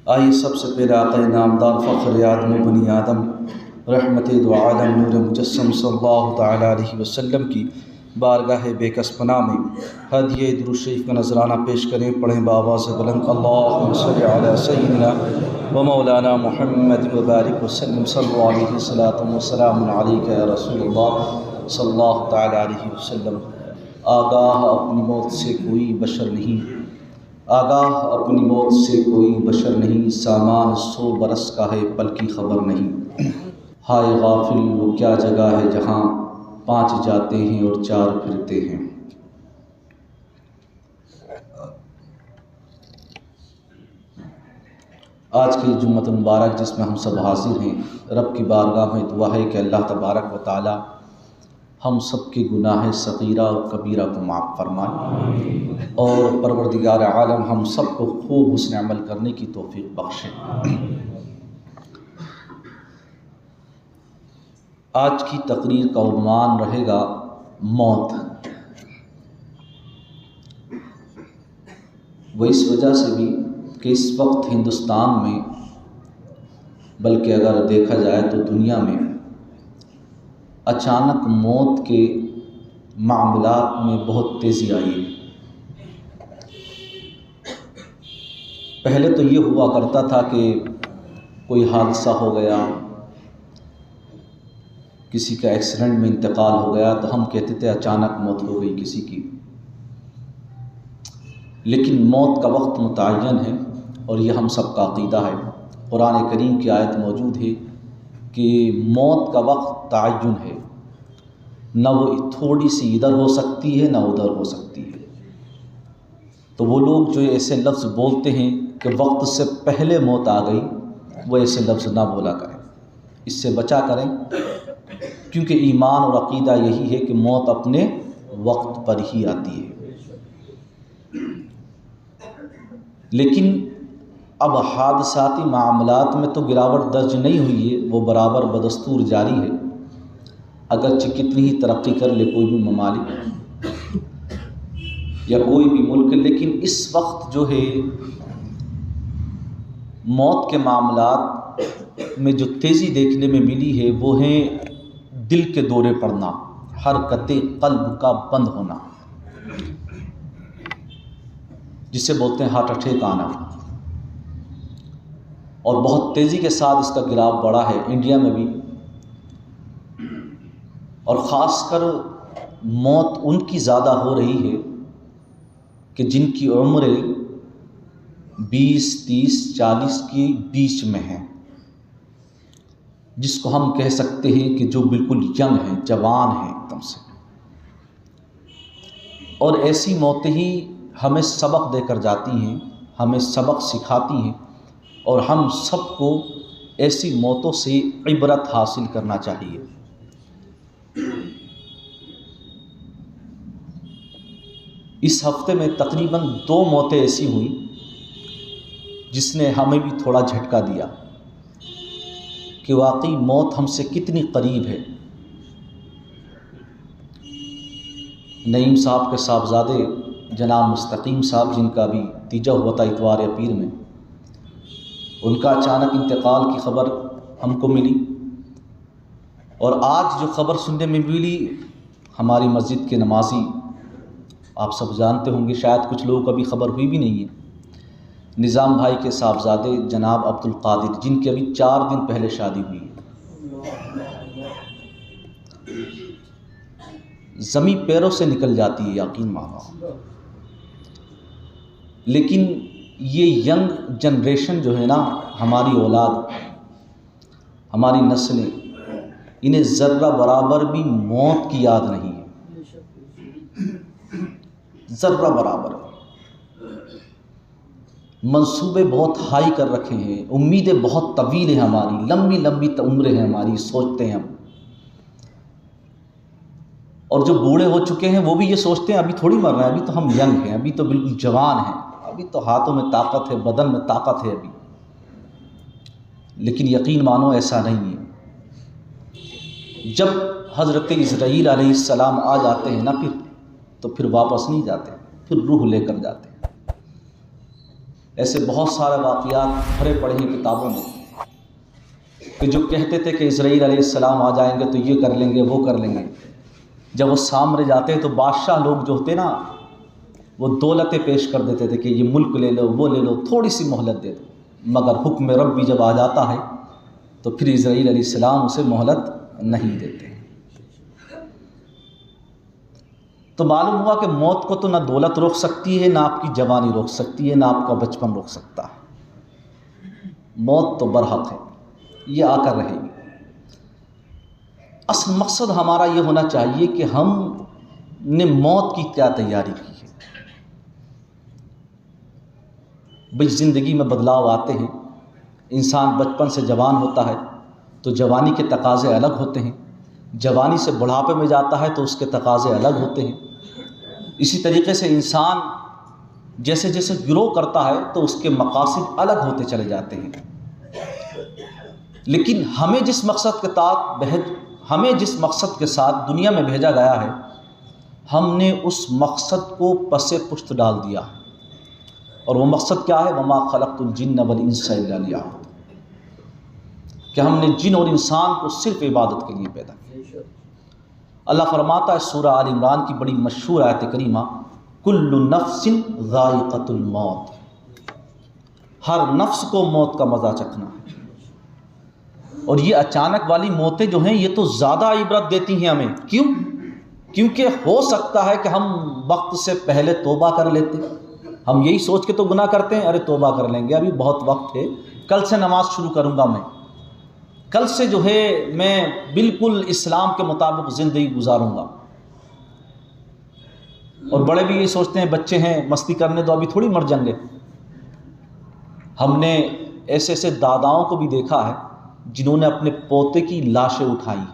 آئیے سب سے پہلے آقا نامدار فخر آدم و بنی آدم رحمت دو عالم نور مجسم صلی اللہ تعالیٰ علیہ وسلم کی بارگاہ بے کس پناہ میں ہدیہ درود شریف کا نذرانہ پیش کریں. پڑھیں بآواز بلند اللہم صلی علی سیدنا و مولانا محمد وبارک وسلم صلی اللہ علیہ وسلم وسلام علیک یا رسول اللہ صلی اللہ تعالیٰ علیہ وسلم. آگاہ اپنی موت سے کوئی بشر نہیں، آگاہ اپنی موت سے کوئی بشر نہیں، سامان 100 برس کا ہے پل کی خبر نہیں. ہائے غافل وہ کیا جگہ ہے جہاں 5 جاتے ہیں اور 4 پھرتے ہیں. آج کی جمعۃ مبارک جس میں ہم سب حاضر ہیں، رب کی بارگاہ میں دعا ہے کہ اللہ تبارک و تعالی ہم سب کے گناہ صغیرہ اور کبیرہ کو معاف فرمائے اور پروردگار عالم ہم سب کو خوب حسن عمل کرنے کی توفیق بخشے. آج کی تقریر کا عنوان رہے گا موت. وہ اس وجہ سے بھی کہ اس وقت ہندوستان میں، بلکہ اگر دیکھا جائے تو دنیا میں، اچانک موت کے معاملات میں بہت تیزی آئی ہے. پہلے تو یہ ہوا کرتا تھا کہ کوئی حادثہ ہو گیا، کسی کا ایکسیڈنٹ میں انتقال ہو گیا تو ہم کہتے تھے اچانک موت ہو گئی کسی کی. لیکن موت کا وقت متعین ہے اور یہ ہم سب کا عقیدہ ہے. قرآن کریم کی آیت موجود ہے کہ موت کا وقت تعین ہے، نہ وہ تھوڑی سی ادھر ہو سکتی ہے نہ ادھر ہو سکتی ہے. تو وہ لوگ جو ایسے لفظ بولتے ہیں کہ وقت سے پہلے موت آ گئی، وہ ایسے لفظ نہ بولا کریں، اس سے بچا کریں، کیونکہ ایمان اور عقیدہ یہی ہے کہ موت اپنے وقت پر ہی آتی ہے. لیکن اب حادثاتی معاملات میں تو گراوٹ درج نہیں ہوئی ہے، وہ برابر بدستور جاری ہے، اگرچہ کتنی ہی ترقی کر لے کوئی بھی ممالک یا کوئی بھی ملک. لیکن اس وقت جو ہے موت کے معاملات میں جو تیزی دیکھنے میں ملی ہے وہ ہیں دل کے دورے پڑنا، حرکت قلب کا بند ہونا، جسے بولتے ہیں ہارٹ اٹیک آنا. اور بہت تیزی کے ساتھ اس کا گراف بڑھا ہے انڈیا میں بھی. اور خاص کر موت ان کی زیادہ ہو رہی ہے کہ جن کی عمریں 20، 30، 40 کی بیچ میں ہیں، جس کو ہم کہہ سکتے ہیں کہ جو بالکل ینگ ہیں، جوان ہیں ایک دم سے. اور ایسی موتیں ہی ہمیں سبق دے کر جاتی ہیں، ہمیں سبق سکھاتی ہیں، اور ہم سب کو ایسی موتوں سے عبرت حاصل کرنا چاہیے. اس ہفتے میں تقریباً 2 موتیں ایسی ہوئیں جس نے ہمیں بھی تھوڑا جھٹکا دیا کہ واقعی موت ہم سے کتنی قریب ہے. نعیم صاحب کے صاحبزادے جناب مستقیم صاحب، جن کا بھی تیجا ہوا تھا اتوار یا پیر میں، ان کا اچانک انتقال کی خبر ہم کو ملی. اور آج جو خبر سننے میں ملی، ہماری مسجد کے نمازی، آپ سب جانتے ہوں گے، شاید کچھ لوگوں کو ابھی خبر ہوئی بھی نہیں ہے، نظام بھائی کے صاحبزادے جناب عبد القادر، جن کی ابھی 4 دن پہلے شادی ہوئی ہے. زمین پیروں سے نکل جاتی ہے، یقین مانو. لیکن یہ ینگ جنریشن جو ہے نا، ہماری اولاد، ہماری نسلیں، انہیں ذرہ برابر بھی موت کی یاد نہیں ہے، ذرہ برابر. منصوبے بہت ہائی کر رکھے ہیں، امیدیں بہت طویل ہیں، ہماری لمبی لمبی عمریں ہیں ہماری، سوچتے ہیں ہم. اور جو بوڑھے ہو چکے ہیں وہ بھی یہ سوچتے ہیں ابھی تھوڑی مر رہے ہیں، ابھی تو ہم ینگ ہیں، ابھی تو بالکل جوان ہیں، ابھی تو ہاتھوں میں طاقت ہے، بدن میں طاقت ہے ابھی. لیکن یقین مانو ایسا نہیں ہے. جب حضرت اسرائیل علیہ السلام آ جاتے ہیں نا، پھر واپس نہیں جاتے، پھر روح لے کر جاتے ہیں. ایسے بہت سارے واقعات بھرے پڑے ہیں کتابوں میں کہ جو کہتے تھے کہ اسرائیل علیہ السلام آ جائیں گے تو یہ کر لیں گے وہ کر لیں گے، جب وہ سامنے جاتے ہیں تو بادشاہ لوگ جو ہوتے نا وہ دولتیں پیش کر دیتے تھے کہ یہ ملک لے لو وہ لے لو، تھوڑی سی مہلت دے دو، مگر حکم ربی جب آ جاتا ہے تو پھر اسرائیل علیہ السلام اسے مہلت نہیں دیتے۔ تو معلوم ہوا کہ موت کو تو نہ دولت روک سکتی ہے، نہ آپ کی جوانی روک سکتی ہے، نہ آپ کا بچپن روک سکتا ہے۔ موت تو برحق ہے، یہ آ کر رہے گی۔ اصل مقصد ہمارا یہ ہونا چاہیے کہ ہم نے موت کی کیا تیاری کی ہے۔ بھئی زندگی میں بدلاؤ آتے ہیں، انسان بچپن سے جوان ہوتا ہے تو جوانی کے تقاضے الگ ہوتے ہیں، جوانی سے بڑھاپے میں جاتا ہے تو اس کے تقاضے الگ ہوتے ہیں۔ اسی طریقے سے انسان جیسے جیسے گرو کرتا ہے تو اس کے مقاصد الگ ہوتے چلے جاتے ہیں، لیکن ہمیں جس مقصد کے ساتھ دنیا میں بھیجا گیا ہے، ہم نے اس مقصد کو پس پشت ڈال دیا ہے، اور وہ مقصد کیا ہے؟ وما خلقت الجن والانس الا لیعبدون، کہ ہم نے جن اور انسان کو صرف عبادت کے لیے پیدا کیا۔ اللہ فرماتا ہے سورہ آل عمران کی بڑی مشہور آیت کریمہ، کل نفس ذائقۃ الموت، ہر نفس کو موت کا مزہ چکھنا ہے۔ اور یہ اچانک والی موتیں جو ہیں یہ تو زیادہ عبرت دیتی ہیں ہمیں۔ کیوں؟ کیونکہ ہو سکتا ہے کہ ہم وقت سے پہلے توبہ کر لیتے، ہم یہی سوچ کے تو گناہ کرتے ہیں، ارے توبہ کر لیں گے، ابھی بہت وقت ہے، کل سے نماز شروع کروں گا، میں کل سے جو ہے میں بالکل اسلام کے مطابق زندگی گزاروں گا۔ اور بڑے بھی یہ سوچتے ہیں بچے ہیں مستی کرنے دو، ابھی تھوڑی مر جائیں گے۔ ہم نے ایسے ایسے داداؤں کو بھی دیکھا ہے جنہوں نے اپنے پوتے کی لاشیں اٹھائی،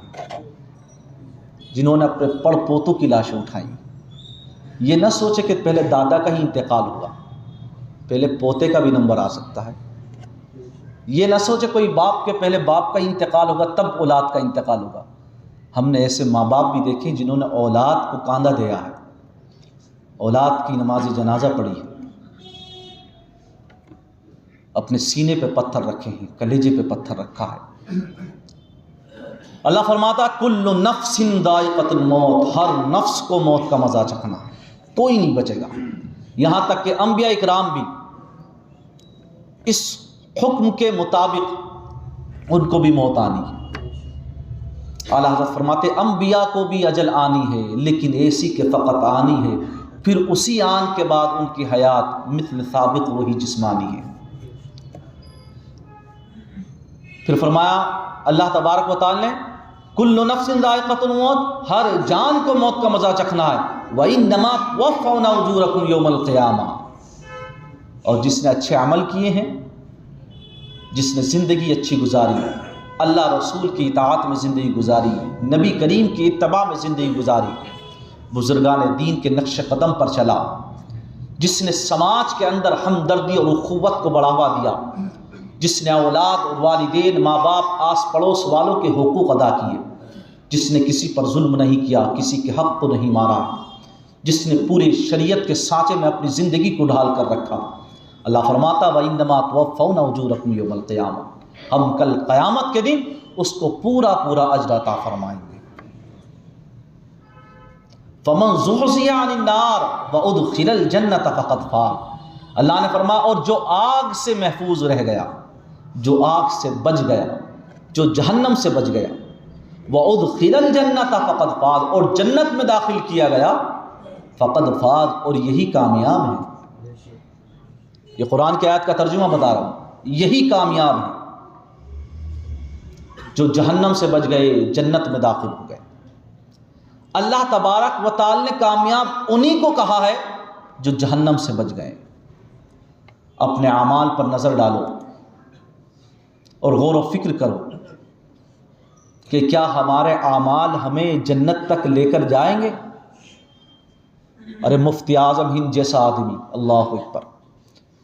جنہوں نے اپنے پڑ پوتوں کی لاشیں اٹھائیں۔ یہ نہ سوچے کہ پہلے دادا کا ہی انتقال ہوگا، پہلے پوتے کا بھی نمبر آ سکتا ہے۔ یہ نہ سوچے کوئی باپ کے پہلے باپ کا ہی انتقال ہوگا تب اولاد کا انتقال ہوگا۔ ہم نے ایسے ماں باپ بھی دیکھے جنہوں نے اولاد کو کاندھا دیا ہے، اولاد کی نماز جنازہ پڑھی ہے، اپنے سینے پہ پتھر رکھے ہیں، کلیجے پہ پتھر رکھا ہے۔ اللہ فرماتا کل نفس ذائقۃ الموت، ہر نفس کو موت کا مزہ چکھنا ہے، کوئی نہیں بچے گا۔ یہاں تک کہ انبیاء اکرام بھی اس حکم کے مطابق ان کو بھی موت آنی ہے۔ اعلیٰ حضرت فرماتے انبیاء کو بھی اجل آنی ہے، لیکن ایسی کہ فقط آنی ہے، پھر اسی آن کے بعد ان کی حیات مثل سابق وہی جسمانی ہے۔ پھر فرمایا اللہ تبارک و تعالی نے کل نفس ذائقۃ الموت، ہر جان کو موت کا مزہ چکھنا ہے، وَإِنَّمَا تُوَفَّوْنَ أُجُورَكُمْ يَوْمَ الْقِيَامَةِ، اور جس نے اچھے عمل کیے ہیں، جس نے زندگی اچھی گزاری، اللہ رسول کی اطاعت میں زندگی گزاری، نبی کریم کی اتباع میں زندگی گزاری، بزرگان دین کے نقش قدم پر چلا، جس نے سماج کے اندر ہمدردی اور اخوت کو بڑھاوا دیا، جس نے اولاد اور والدین، ماں باپ، آس پڑوس والوں کے حقوق ادا کیے، جس نے کسی پر ظلم نہیں کیا، کسی کے حق کو نہیں مارا، جس نے پوری شریعت کے سانچے میں اپنی زندگی کو ڈھال کر رکھا۔ اللہ فرماتا وَإِنَّمَا تُوَفَّوْنَ أُجُورَكُمْ يَوْمَ الْقِيَامَةِ، ہم کل قیامت کے دن اس کو پورا پورا اجر عطا فرمائیں گے۔ فَمَنْ زُحْزِحَ عَنِ النَّارِ وَأُدْخِلَ الْجَنَّةَ فَقَدْ فَازَ، اللہ نے فرمایا اور جو آگ سے محفوظ رہ گیا، جو آگ سے بچ گیا، جو جہنم سے بچ گیا، وَأُدْخِلَ الْجَنَّةَ فَقَدْ فَازَ، اور جنت میں داخل کیا گیا، فَقَدْ فَازَ، اور یہی کامیاب ہے۔ یہ قرآن کی آیت کا ترجمہ بتا رہا ہوں، یہی کامیاب ہے جو جہنم سے بچ گئے، جنت میں داخل ہو گئے۔ اللہ تبارک و تعالی نے کامیاب انہی کو کہا ہے جو جہنم سے بچ گئے۔ اپنے اعمال پر نظر ڈالو اور غور و فکر کرو کہ کیا ہمارے اعمال ہمیں جنت تک لے کر جائیں گے؟ ارے مفتی اعظم ہند جیسا آدمی، اللہ اکبر،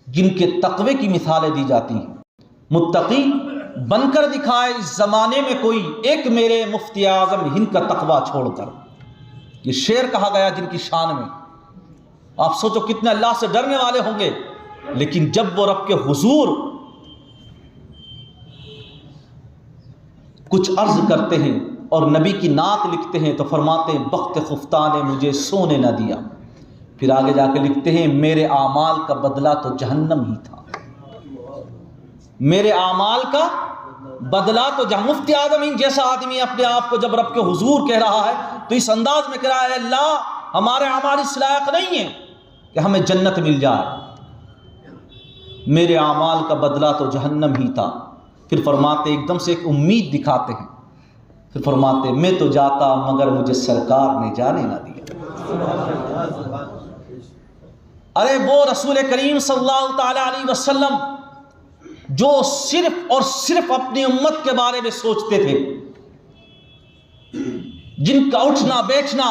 جن کے تقوی کی مثالیں دی جاتی ہیں، متقی بن کر دکھائے اس زمانے میں کوئی ایک، میرے مفتی اعظم ہند کا تقوی چھوڑ کر، یہ شعر کہا گیا جن کی شان میں۔ آپ سوچو کتنے اللہ سے ڈرنے والے ہوں گے لیکن جب وہ رب کے حضور کچھ عرض کرتے ہیں اور نبی کی نعت لکھتے ہیں تو فرماتے ہیں بخت خفتہ نے مجھے سونے نہ دیا. پھر آگے جا کے لکھتے ہیں میرے اعمال کا بدلہ تو جہنم ہی تھا. میرے اعمال کا بدلہ تو مفتی اعظم جیسا آدمی اپنے آپ کو جب رب کے حضور کہہ رہا ہے تو اس انداز میں کہہ رہا ہے اللہ ہمارے اعمال اس لائق نہیں ہیں کہ ہمیں جنت مل جائے. میرے اعمال کا بدلہ تو جہنم ہی تھا. پھر فرماتے ایک دم سے ایک امید دکھاتے ہیں. پھر فرماتے میں تو جاتا مگر مجھے سرکار نے جانے نہ دیا. ارے وہ رسول کریم صلی اللہ تعالی علیہ وسلم جو صرف اور صرف اپنی امت کے بارے میں سوچتے تھے، جن کا اٹھنا بیٹھنا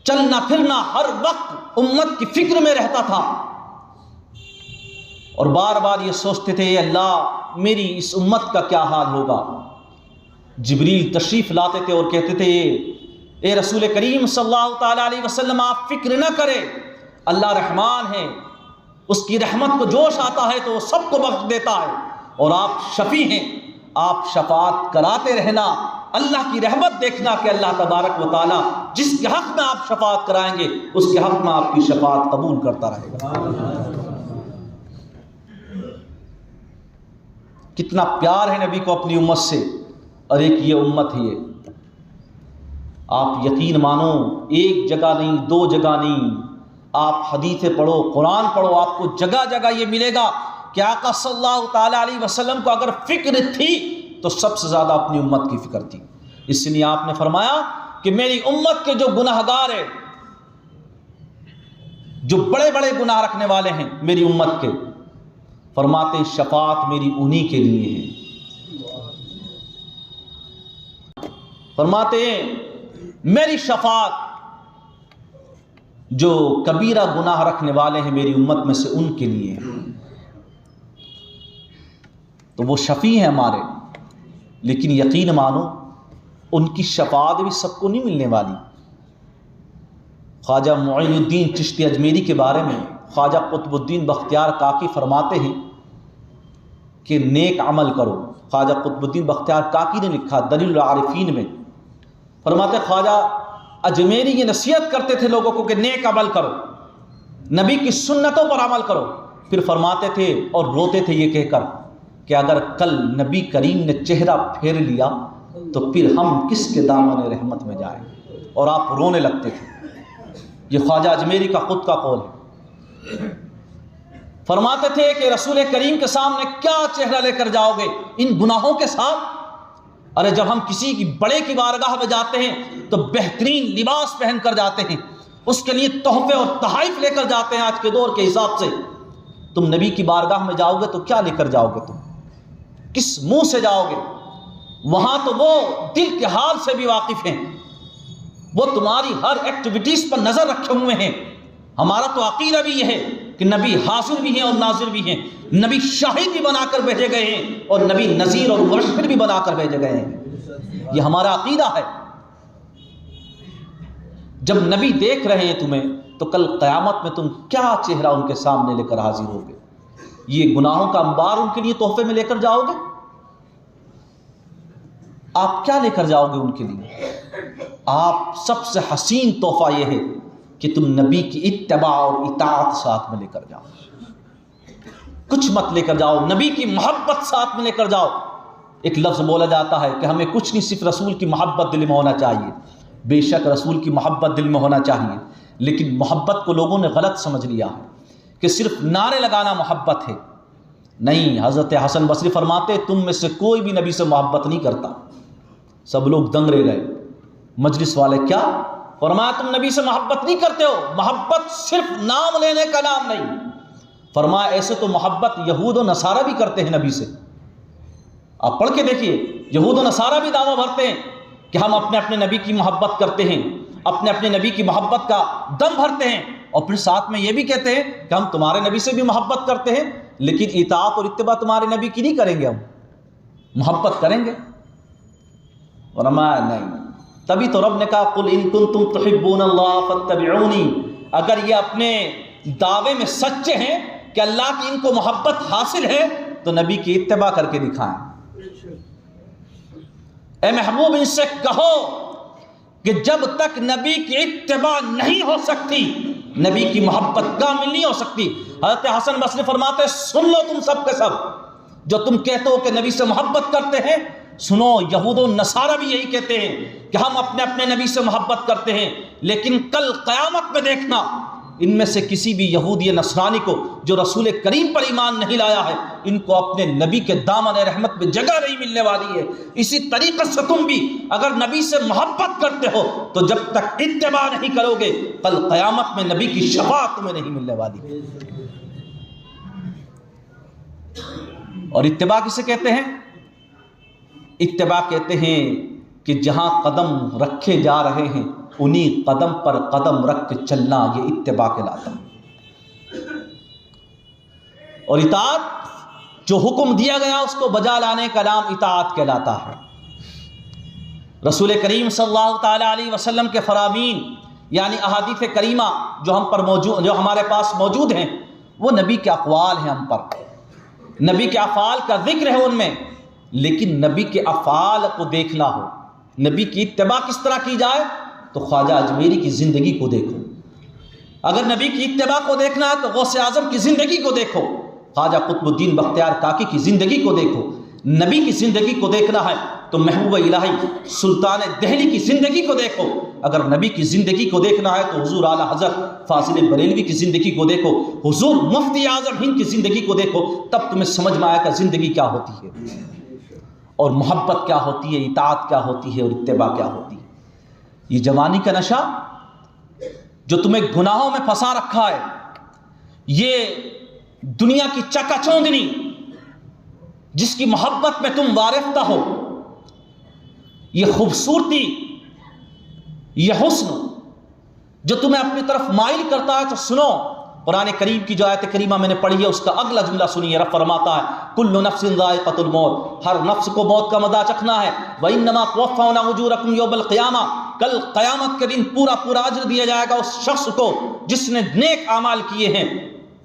چلنا پھرنا ہر وقت امت کی فکر میں رہتا تھا، اور بار بار یہ سوچتے تھے اے اللہ میری اس امت کا کیا حال ہوگا. جبریل تشریف لاتے تھے اور کہتے تھے اے رسول کریم صلی اللہ تعالی علیہ وسلم آپ فکر نہ کریں، اللہ رحمان ہے، اس کی رحمت کو جوش آتا ہے تو وہ سب کو بخش دیتا ہے، اور آپ شفیع ہیں، آپ شفاعت کراتے رہنا. اللہ کی رحمت دیکھنا کہ اللہ تبارک و تعالی جس کے حق میں آپ شفاعت کرائیں گے اس کے حق میں آپ کی شفاعت قبول کرتا رہے گا. کتنا پیار ہے نبی کو اپنی امت سے، اور ایک یہ امت ہے. آپ یقین مانو ایک جگہ نہیں دو جگہ نہیں، آپ حدیثیں پڑھو قرآن پڑھو، آپ کو جگہ جگہ یہ ملے گا کہ آقا صلی اللہ تعالی علیہ وسلم کو اگر فکر تھی تو سب سے زیادہ اپنی امت کی فکر تھی. اس لیے آپ نے فرمایا کہ میری امت کے جو گناہگار ہیں، جو بڑے بڑے گناہ رکھنے والے ہیں میری امت کے، فرماتے ہیں شفاعت میری انہی کے لیے ہے. فرماتے ہیں میری شفاعت جو کبیرہ گناہ رکھنے والے ہیں میری امت میں سے ان کے لیے ہے. تو وہ شفیع ہیں ہمارے، لیکن یقین مانو ان کی شفاعت بھی سب کو نہیں ملنے والی. خواجہ معین الدین چشتی اجمیری کے بارے میں خواجہ قطب الدین بختیار کاکی فرماتے ہیں کہ نیک عمل کرو. خواجہ قطب الدین بختیار کاکی نے لکھا دلیل العارفین میں، فرماتے خواجہ اجمیری یہ نصیحت کرتے تھے لوگوں کو کہ نیک عمل کرو، نبی کی سنتوں پر عمل کرو. پھر فرماتے تھے اور روتے تھے یہ کہہ کر کہ اگر کل نبی کریم نے چہرہ پھیر لیا تو پھر ہم کس کے دامن رحمت میں جائیں. اور آپ رونے لگتے تھے. یہ خواجہ اجمیری کا خود کا قول ہے. فرماتے تھے کہ رسول کریم کے سامنے کیا چہرہ لے کر جاؤ گے ان گناہوں کے ساتھ. ارے جب ہم کسی کی بڑے کی بارگاہ میں جاتے ہیں تو بہترین لباس پہن کر جاتے ہیں، اس کے لیے تحفے اور تحائف لے کر جاتے ہیں. آج کے دور کے حساب سے تم نبی کی بارگاہ میں جاؤ گے تو کیا لے کر جاؤ گے؟ تم کس منہ سے جاؤ گے؟ وہاں تو وہ دل کے حال سے بھی واقف ہیں، وہ تمہاری ہر ایکٹیویٹیز پر نظر رکھے ہوئے ہیں. ہمارا تو عقیدہ بھی یہ ہے کہ نبی حاضر بھی ہیں اور ناظر بھی ہیں، نبی شاہد بھی بنا کر بھیجے گئے ہیں اور نبی نذیر اور مبشر بھی بنا کر بھیجے گئے ہیں. یہ ہمارا عقیدہ ہے. جب نبی دیکھ رہے ہیں تمہیں تو کل قیامت میں تم کیا چہرہ ان کے سامنے لے کر حاضر ہوگے؟ یہ گناہوں کا انبار ان کے لیے تحفے میں لے کر جاؤ گے؟ آپ کیا لے کر جاؤ گے ان کے لیے؟ آپ سب سے حسین تحفہ یہ ہے کہ تم نبی کی اتباع اور اطاعت ساتھ میں لے کر جاؤ. کچھ مت لے کر جاؤ، نبی کی محبت ساتھ میں لے کر جاؤ. ایک لفظ بولا جاتا ہے کہ ہمیں کچھ نہیں، صرف رسول کی محبت دل میں ہونا چاہیے. بے شک رسول کی محبت دل میں ہونا چاہیے، لیکن محبت کو لوگوں نے غلط سمجھ لیا ہے کہ صرف نعرے لگانا محبت ہے. نہیں، حضرت حسن بصری فرماتے تم میں سے کوئی بھی نبی سے محبت نہیں کرتا. سب لوگ دنگ رہ گئے. مجلس والے کیا؟ فرمایا تم نبی سے محبت نہیں کرتے ہو. محبت صرف نام لینے کا نام نہیں. فرمایا ایسے تو محبت یہود و نصارہ بھی کرتے ہیں نبی سے. آپ پڑھ کے دیکھیے، یہود و نصارہ بھی دعویٰ بھرتے ہیں کہ ہم اپنے اپنے نبی کی محبت کرتے ہیں، اپنے اپنے نبی کی محبت کا دم بھرتے ہیں، اور پھر ساتھ میں یہ بھی کہتے ہیں کہ ہم تمہارے نبی سے بھی محبت کرتے ہیں، لیکن اطاعت اور اتباع تمہارے نبی کی نہیں کریں گے، ہم محبت کریں گے. فرمایا نہیں. تبھی تو رب نے کہا قل ان کنتم تحبون اللہ فاتبعونی. اگر یہ اپنے دعوے میں سچے ہیں کہ اللہ کی ان کو محبت حاصل ہے تو نبی کی اتباع کر کے دکھائیں۔ اے محبوب ان سے کہو کہ جب تک نبی کی اتباع نہیں ہو سکتی نبی کی محبت کامل نہیں ہو سکتی۔ حضرت حسن بصری فرماتے سن لو تم سب کے سب، جو تم کہتے ہو کہ نبی سے محبت کرتے ہیں، سنو یہود و نصارہ بھی یہی کہتے ہیں کہ ہم اپنے اپنے نبی سے محبت کرتے ہیں، لیکن کل قیامت میں دیکھنا ان میں سے کسی بھی یہودی نصرانی کو جو رسول کریم پر ایمان نہیں لایا ہے، ان کو اپنے نبی کے دامن رحمت میں جگہ نہیں ملنے والی ہے۔ اسی طریقے سے تم بھی اگر نبی سے محبت کرتے ہو تو جب تک اتباع نہیں کرو گے کل قیامت میں نبی کی شفاعت تمہیں نہیں ملنے والی۔ اور اتباع کسے کہتے ہیں؟ اتباع کہتے ہیں کہ جہاں قدم رکھے جا رہے ہیں انہی قدم پر قدم رکھ کے چلنا، یہ اتباع کہلاتا ہے۔ اور اطاعت جو حکم دیا گیا اس کو بجا لانے کا نام اطاعت کہلاتا ہے۔ رسول کریم صلی اللہ تعالی علیہ وسلم کے فرامین یعنی احادیث کریمہ جو ہم پر موجود، جو ہمارے پاس موجود ہیں، وہ نبی کے اقوال ہیں، ہم پر نبی کے افعال کا ذکر ہے ان میں، لیکن نبی کے افعال کو دیکھنا ہو، نبی کی اتباع کس طرح کی جائے تو خواجہ اجمیری کی زندگی کو دیکھو۔ اگر نبی کی اتباع کو دیکھنا ہے تو غوث اعظم کی زندگی کو دیکھو، خواجہ قطب الدین بختیار کاکی کی زندگی کو دیکھو۔ نبی کی زندگی کو دیکھنا ہے تو محبوب الہی سلطان دہلی کی زندگی کو دیکھو۔ اگر نبی کی زندگی کو دیکھنا ہے تو حضور اعلیٰ حضرت فاضل بریلوی کی زندگی کو دیکھو، حضور مفتی اعظم ہند کی زندگی کو دیکھو، تب تمہیں سمجھ میں آئے گا زندگی کیا ہوتی ہے اور محبت کیا ہوتی ہے، اطاعت کیا ہوتی ہے اور اتباع کیا ہوتی ہے۔ یہ جوانی کا نشہ جو تمہیں گناہوں میں پھنسا رکھا ہے، یہ دنیا کی چکا چوندنی جس کی محبت میں تم وارفتہ ہو، یہ خوبصورتی، یہ حسن جو تمہیں اپنی طرف مائل کرتا ہے، تو سنو قرآن کریم کی جو آیت کریمہ میں نے پڑھی ہے اس کا اگلا جملہ سنیے۔ رب فرماتا ہے کل نفس ذائقۃ الموت، ہر نفس کو موت کا مزہ چکھنا ہے۔ وَإِنَّمَا تُوَفَّوْنَ أُجُورَكُمْ يَوْمَ الْقِيَامَةِ، کل قیامت کے دن پورا اجر دیا جائے گا اس شخص کو جس نے نیک اعمال کیے ہیں۔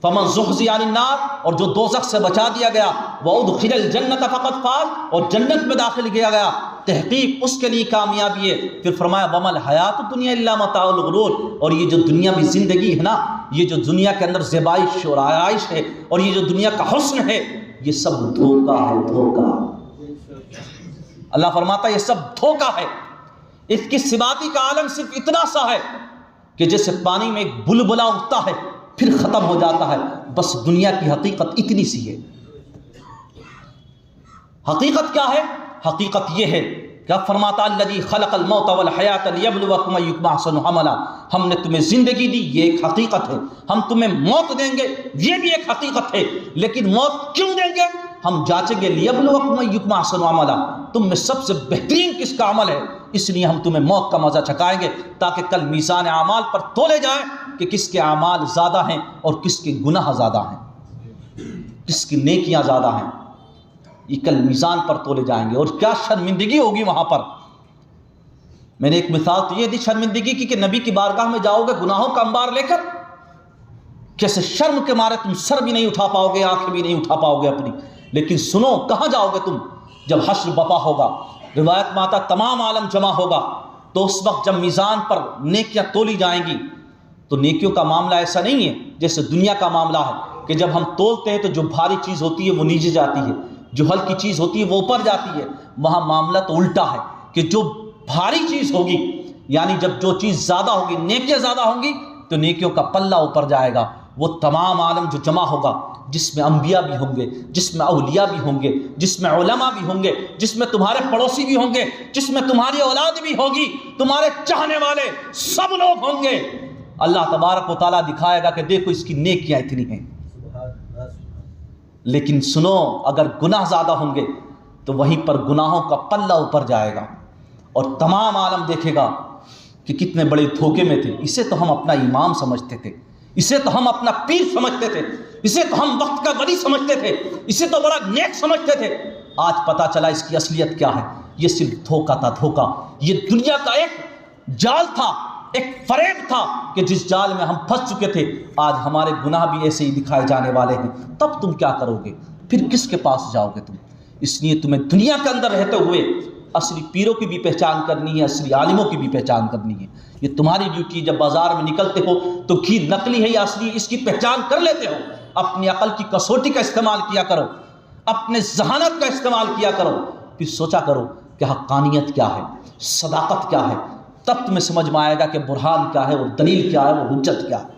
فَمَنْ زُحْزِحَ عَنِ النَّارِ، اور جو دوزخ سے بچا دیا گیا، وَأُدْخِلَ الْجَنَّةَ فَقَدْ فَازَ، اور جنت میں داخل کیا گیا، تحقیق اس کے لیے کامیابی ہے۔ پھر فرمایا وَمَا الْحَيَاةُ الدُّنْيَا إِلَّا مَتَاعُ الْغُرُورِ، اور یہ جو دنیاوی زندگی ہے نا، یہ جو دنیا کے اندر زیبائش اور آرائش ہے اور یہ جو دنیا کا حسن ہے، یہ سب دھوکہ ہے، دھوکہ۔ اللہ فرماتا ہے یہ سب دھوکہ ہے۔ اس کی صفاتی کا عالم صرف اتنا سا ہے کہ جیسے پانی میں ایک بلبلہ اٹھتا ہے پھر ختم ہو جاتا ہے، بس دنیا کی حقیقت اتنی سی ہے۔ حقیقت کیا ہے؟ حقیقت یہ ہے کہ اب فرماتا الذی خلق الموت والحیات لیبلوکم ایکم احسن عملا، ہم نے تمہیں زندگی دی، یہ ایک حقیقت ہے۔ ہم تمہیں موت دیں گے، یہ بھی ایک حقیقت ہے، لیکن موت کیوں دیں گے؟ ہم جانچیں گے لیبلوکم ایکم احسن عملا، تم میں سب سے بہترین کس کا عمل ہے، اس لیے ہم تمہیں موت کا مزہ چکھائیں گے تاکہ کل میزان اعمال پر تولے جائیں کہ کس کے اعمال زیادہ ہیں اور کس کے گناہ زیادہ ہیں، کس کی نیکیاں زیادہ ہیں۔ یہ کل میزان پر تولے جائیں گے، اور کیا شرمندگی ہوگی وہاں پر۔ میں نے ایک مثال تو یہ دی شرمندگی کی کہ نبی کی بارگاہ میں جاؤ گے گناہوں کا انبار لے کر، کیسے شرم کے مارے تم سر بھی نہیں اٹھا پاؤ گے، آنکھیں بھی نہیں اٹھا پاؤ گے اپنی۔ لیکن سنو کہاں جاؤ گے تم؟ جب حشر بپا ہوگا، روایت میں آتا تمام عالم جمع ہوگا، تو اس وقت جب میزان پر نیکیاں تولی جائیں گی تو نیکیوں کا معاملہ ایسا نہیں ہے جیسے دنیا کا معاملہ ہے کہ جب ہم تولتے ہیں تو جو بھاری چیز ہوتی ہے وہ نیچے جاتی ہے، جو ہلکی چیز ہوتی ہے وہ اوپر جاتی ہے۔ وہاں معاملہ تو الٹا ہے کہ جو بھاری چیز ہوگی، یعنی جب جو چیز زیادہ ہوگی، نیکیاں زیادہ ہوں گی تو نیکیوں کا پلہ اوپر جائے گا۔ وہ تمام عالم جو جمع ہوگا، جس میں انبیاء بھی ہوں گے، جس میں اولیاء بھی ہوں گے، جس میں علماء بھی ہوں گے، جس میں تمہارے پڑوسی بھی ہوں گے، جس میں تمہاری اولاد بھی ہوگی، تمہارے چاہنے والے سب لوگ ہوں گے۔ اللہ تبارک و تعالیٰ دکھائے گا کہ دیکھو اس کی نیکیاں اتنی ہیں، لیکن سنو اگر گناہ زیادہ ہوں گے تو وہیں پر گناہوں کا پلہ اوپر جائے گا اور تمام عالم دیکھے گا کہ کتنے بڑے دھوکے میں تھے، اسے تو ہم اپنا امام سمجھتے تھے، اسے تو ہم اپنا پیر سمجھتے تھے، اسے تو ہم وقت کا ولی سمجھتے تھے، اسے تو بڑا نیک سمجھتے تھے۔ آج پتہ چلا اس کی اصلیت کیا ہے، یہ صرف دھوکہ تھا، دھوکہ۔ یہ دنیا کا ایک جال تھا ایک فریب تھا کہ جس جال میں ہم پھنس چکے تھے آج ہمارے گناہ بھی ایسے ہی دکھائے جانے والے ہیں، تب تم کیا کرو گے؟ پھر کس کے پاس جاؤ گے تم؟ اس لیے تمہیں دنیا کے اندر رہتے ہوئے اصلی پیروں کی بھی پہچان کرنی ہے، اصلی عالموں کی بھی پہچان کرنی ہے۔ یہ تمہاری ڈیوٹی، جب بازار میں نکلتے ہو تو گھی نقلی ہے یا اصلی، اس کی پہچان کر لیتے ہو۔ اپنی عقل کی کسوٹی کا استعمال کیا کرو، اپنے ذہانت کا استعمال کیا کرو، پھر سوچا کرو کہ حقانیت کیا ہے، صداقت کیا ہے، تب تمہیں سمجھ میں آئے گا کہ برہان کیا ہے اور دلیل کیا ہے اور حجت کیا ہے۔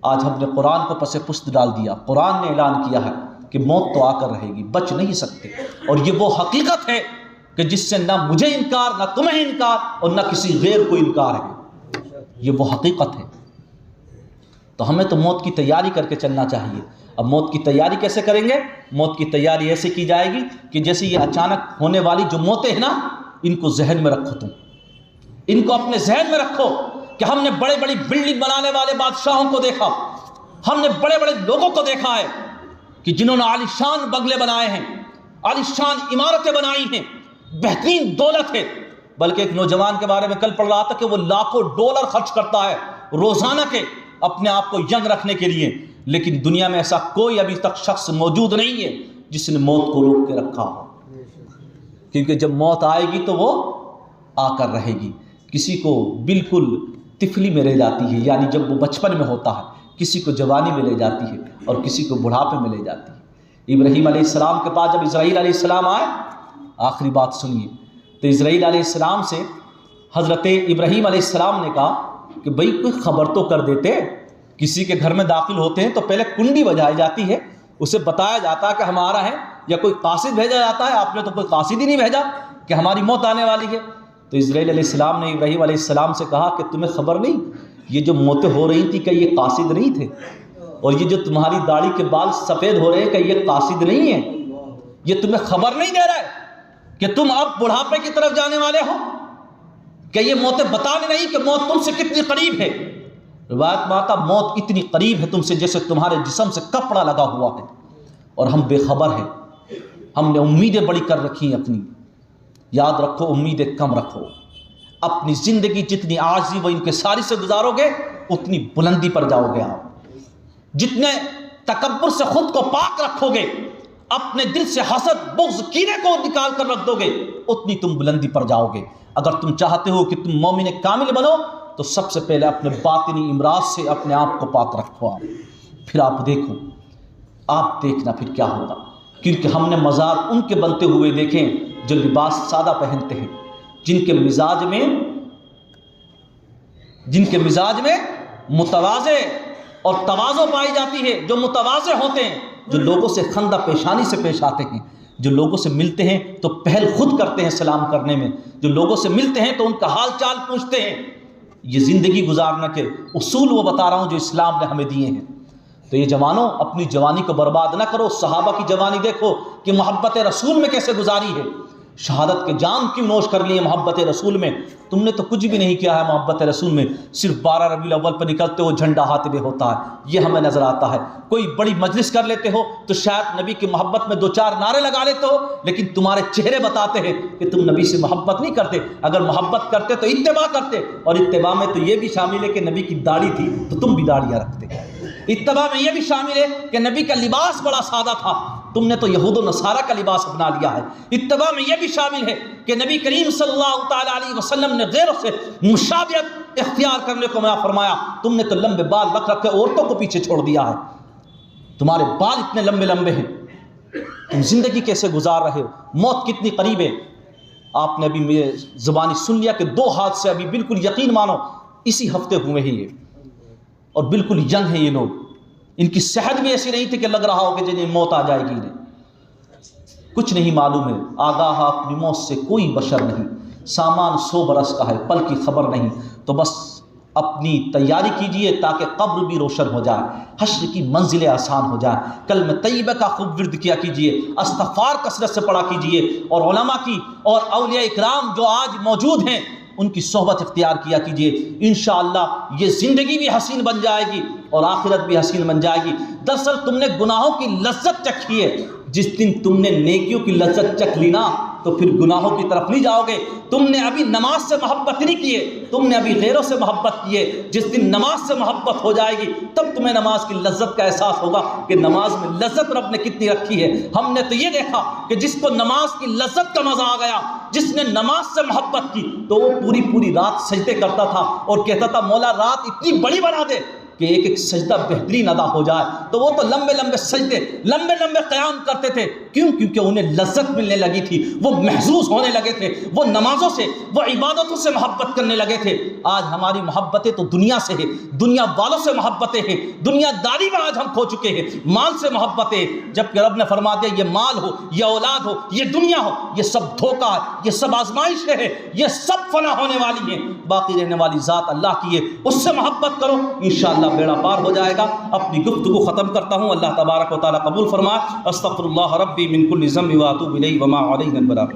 آج ہم نے قرآن کو پس پشت ڈال دیا۔ قرآن نے اعلان کیا ہے کہ موت تو آ کر رہے گی، بچ نہیں سکتے، اور یہ وہ حقیقت ہے کہ جس سے نہ مجھے انکار، نہ تمہیں انکار، اور نہ کسی غیر کو انکار ہے۔ یہ وہ حقیقت ہے۔ تو ہمیں تو موت کی تیاری کر کے چلنا چاہیے۔ اب موت کی تیاری کیسے کریں گے؟ موت کی تیاری ایسے کی جائے گی کہ جیسے یہ اچانک ہونے والی جو موتیں ہیں نا، ان کو ذہن میں رکھو، تم ان کو اپنے ذہن میں رکھو کہ ہم نے بڑے بڑی بلڈنگ بنانے والے بادشاہوں کو دیکھا، ہم نے بڑے بڑے لوگوں کو دیکھا ہے کہ جنہوں نے عالیشان بنگلے بنائے ہیں، عالیشان عمارتیں بنائی ہیں، بہترین دولت ہے۔ بلکہ ایک نوجوان کے بارے میں کل پڑھ رہا تھا کہ وہ لاکھوں ڈالر خرچ کرتا ہے روزانہ کے اپنے آپ کو ینگ رکھنے کے لیے، لیکن دنیا میں ایسا کوئی ابھی تک شخص موجود نہیں ہے جس نے موت کو روک کے رکھا ہو، کیونکہ جب موت آئے گی تو وہ آ کر رہے گی۔ کسی کو بالکل طفلی میں لے جاتی ہے، یعنی جب وہ بچپن میں ہوتا ہے، کسی کو جوانی میں لے جاتی ہے، اور کسی کو بڑھاپے میں لے جاتی ہے۔ ابراہیم علیہ السلام کے پاس جب اسرائیل علیہ السلام آئے، آخری بات سنیے، تو اسرائیل علیہ السلام سے حضرت ابراہیم علیہ السلام نے کہا کہ بھئی کوئی خبر تو کر دیتے، کسی کے گھر میں داخل ہوتے ہیں تو پہلے کنڈی بجائی جاتی ہے، اسے بتایا جاتا ہے کہ ہمارا ہے، یا کوئی قاصد بھیجا جاتا ہے، آپ نے تو کوئی قاصد ہی نہیں بھیجا کہ ہماری موت آنے والی ہے۔ تو اسرائیل علیہ السلام نے ابراہیم علیہ السلام سے کہا کہ تمہیں خبر نہیں، یہ جو موتیں ہو رہی تھی کہ یہ قاصد نہیں تھے، اور یہ جو تمہاری داڑھی کے بال سفید ہو رہے ہیں کہ یہ قاصد نہیں ہیں، یہ تمہیں خبر نہیں دے رہا ہے کہ تم اب بڑھاپے کی طرف جانے والے ہو، کہ یہ موتیں بتانے نہیں کہ موت تم سے کتنی قریب ہے۔ روایت میں آتا موت اتنی قریب ہے تم سے جیسے تمہارے جسم سے کپڑا لگا ہوا ہے، اور ہم بے خبر ہیں، ہم نے امیدیں بڑی کر رکھی ہیں اپنی۔ یاد رکھو، امیدیں کم رکھو، اپنی زندگی جتنی عاجزی و انکساری سے گزارو گے اتنی بلندی پر جاؤ گے آپ۔ جتنے تکبر سے خود کو پاک رکھو گے، اپنے دل سے حسد، بغض، کینے کو نکال کر رکھ دو گے، اتنی تم بلندی پر جاؤ گے۔ اگر تم چاہتے ہو کہ تم مومن کامل بنو تو سب سے پہلے اپنے باطنی امراض سے اپنے آپ کو پاک رکھو آپ، پھر آپ دیکھو، آپ دیکھنا پھر کیا ہوگا۔ کیونکہ ہم نے مزار ان کے بنتے ہوئے دیکھیں جو لباس سادہ پہنتے ہیں، جن کے مزاج میں متواضع اور تواضع پائی جاتی ہے، جو متواضع ہوتے ہیں، جو لوگوں سے خندہ پیشانی سے پیش آتے ہیں، جو لوگوں سے ملتے ہیں تو پہل خود کرتے ہیں سلام کرنے میں، جو لوگوں سے ملتے ہیں تو ان کا حال چال پوچھتے ہیں۔ یہ زندگی گزارنے کے اصول وہ بتا رہا ہوں جو اسلام نے ہمیں دیے ہیں۔ تو یہ جوانوں، اپنی جوانی کو برباد نہ کرو۔ صحابہ کی جوانی دیکھو کہ محبت رسول میں کیسے گزاری ہے، شہادت کے جام کیوں نوش کر لیے محبت رسول میں۔ تم نے تو کچھ بھی نہیں کیا ہے محبت رسول میں، صرف 12 ربیع الاول پر نکلتے ہو جھنڈا ہاتھ میں ہوتا ہے، یہ ہمیں نظر آتا ہے۔ کوئی بڑی مجلس کر لیتے ہو تو شاید نبی کی محبت میں 2-4 نعرے لگا لیتے ہو، لیکن تمہارے چہرے بتاتے ہیں کہ تم نبی سے محبت نہیں کرتے۔ اگر محبت کرتے تو اتباع کرتے، اور اتباع میں تو یہ بھی شامل ہے کہ نبی کی داڑھی تھی تو تم بھی داڑیاں رکھتے۔ اتباع میں یہ بھی شامل ہے کہ نبی کا لباس بڑا سادہ تھا، تم نے تو یہود و نصارہ کا لباس اپنا لیا ہے۔ اتباع میں یہ بھی شامل ہے کہ نبی کریم صلی اللہ تعالی علیہ وسلم نے غیروں سے مشابہت اختیار کرنے کو منع فرمایا، تم نے تو لمبے بال رکھ رکھ کے عورتوں کو پیچھے چھوڑ دیا ہے۔ تمہارے بال اتنے لمبے لمبے ہیں، تم زندگی کیسے گزار رہے ہو؟ موت کتنی قریب ہے۔ آپ نے ابھی میرے زبانی سن لیا کہ 2 ہاتھ سے ابھی بالکل یقین مانو اسی ہفتے ہوئے ہی ہے، اور بالکل ینگ ہیں یہ لوگ، ان کی صحت بھی ایسی نہیں تھی کہ لگ رہا ہو کہ جنہیں موت آ جائے گی انہیں۔ کچھ نہیں معلوم ہے، آگاہ اپنی موت سے کوئی بشر نہیں، سامان 100 برس کا ہے، پل کی خبر نہیں۔ تو بس اپنی تیاری کیجئے تاکہ قبر بھی روشن ہو جائے، حشر کی منزلیں آسان ہو جائیں۔ کلمہ طیبہ کا خوب ورد کیا کیجئے، استغفار کثرت سے پڑھا کیجئے، اور علماء کی اور اولیاء اکرام جو آج موجود ہیں ان کی صحبت اختیار کیا کیجئے۔ انشاءاللہ یہ زندگی بھی حسین بن جائے گی اور آخرت بھی حسین بن جائے گی۔ دراصل تم نے گناہوں کی لذت چکھی ہے، جس دن تم نے نیکیوں کی لذت چکھ لی نا تو پھر گناہوں کی طرف نہیں جاؤ گے۔ تم نے ابھی نماز سے محبت نہیں کیے، تم نے ابھی غیروں سے محبت کیے۔ جس دن نماز سے محبت ہو جائے گی تب تمہیں نماز کی لذت کا احساس ہوگا کہ نماز میں لذت رب نے کتنی رکھی ہے۔ ہم نے تو یہ دیکھا کہ جس کو نماز کی لذت کا مزہ آ گیا، جس نے نماز سے محبت کی، تو وہ پوری پوری رات سجدے کرتا تھا اور کہتا تھا مولا رات اتنی بڑی بنا دے کہ ایک ایک سجدہ بہترین ادا ہو جائے۔ تو وہ تو لمبے لمبے سجدے، لمبے لمبے قیام کرتے تھے۔ کیوں؟ کیونکہ انہیں لذت ملنے لگی تھی، وہ محظوظ ہونے لگے تھے، وہ نمازوں سے، وہ عبادتوں سے محبت کرنے لگے تھے۔ آج ہماری محبتیں تو دنیا سے ہے، دنیا والوں سے محبتیں ہیں، دنیا داری میں آج ہم کھو چکے ہیں، مال سے محبتیں، جبکہ رب نے فرما دیا یہ مال ہو، یہ اولاد ہو، یہ دنیا ہو، یہ سب دھوکہ ہے، یہ سب آزمائشیں ہے، یہ سب فنا ہونے والی ہیں، باقی رہنے والی ذات اللہ کی ہے، اس سے محبت کرو، انشاءاللہ بیڑا پار ہو جائے گا۔ اپنی گفتگو ختم کرتا ہوں، اللہ تبارک و تعالیٰ قبول فرمائے۔ استغفر اللہ ربی من کل ذنب واتوب الیہ وما علینا البلاغ۔